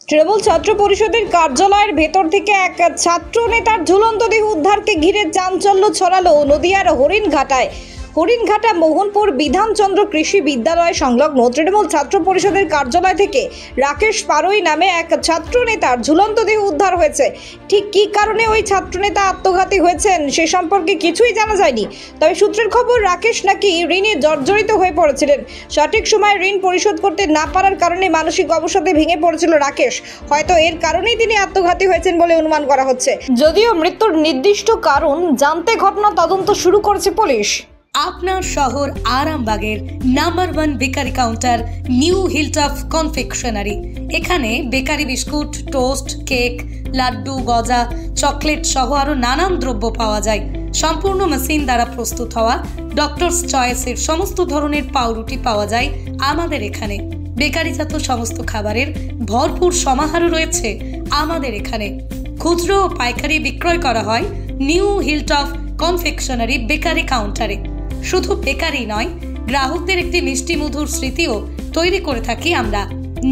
তৃণমূল ছাত্র পরিষদের কার্যালয়ের ভেতর থেকে এক ছাত্র নেতার ঝুলন্ত দেহ উদ্ধারকে ঘিরে চাঞ্চল্য ছড়ালো নদিয়ার হরিণঘাটা মোহনপুর বিধানচন্দ্র কৃষি বিদ্যালয় সংলগ্ন তৃণমূল ছাত্র পরিষদের কার্যালয় থেকে রাকেশ পারোই নামে এক ছাত্র নেতার ঝুলন্ত দেহ উদ্ধার হয়েছে। ঠিক কী কারণে ওই ছাত্র নেতা আত্মঘাতী হয়েছেন সে সম্পর্কে কিছুই জানা যায়নি। তবে সূত্রের খবর, রাকেশ নাকি ঋণে জর্জরিত হয়ে পড়েছিলেন। সঠিক সময়ে ঋণ পরিশোধ করতে না পারার কারণে মানসিক অবসাদে ভেঙে পড়েছিল রাকেশ। হয়তো এর কারণেই তিনি আত্মঘাতী হয়েছেন বলে অনুমান করা হচ্ছে। যদিও মৃত্যুর নির্দিষ্ট কারণ জানতে ঘটনা তদন্ত শুরু করেছে পুলিশ। আপনার শহর আরামবাগের number 1 bakery counter New Hilltop Confectionery. এখানে bakery biscuit, toast, cake, laddoo, গজা, চকলেট সহ আরো নানান দ্রব্য পাওয়া যায়। সম্পূর্ণ মেশিন দ্বারা প্রস্তুত হওয়া ডক্টরস চয়েসের সমস্ত ধরনের পাউরুটি পাওয়া যায় আমাদের এখানে। বেকারিজাত সমস্ত খাবারের ভরপুর সমাহারও রয়েছে আমাদের এখানে। খুচরো ও পাইকারি বিক্রয় করা হয় নিউ হিলটপ কনফেকশনারি বেকারি কাউন্টারে। শুধু বেকারি নয়, গ্রাহকদের একটি মিষ্টি মধুর স্মৃতিও তৈরি করে থাকি আমরা।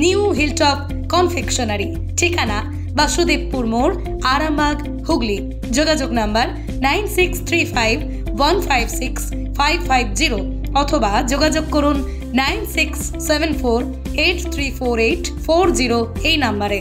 নিউ হিলটপ কনফেকশনারি, ঠিকানা বাসুদেবপুর মোড়, আরামবাগ, হুগলি। যোগাযোগ নাম্বার 9635156550 অথবা যোগাযোগ করুন 9674834840 এই নাম্বারে।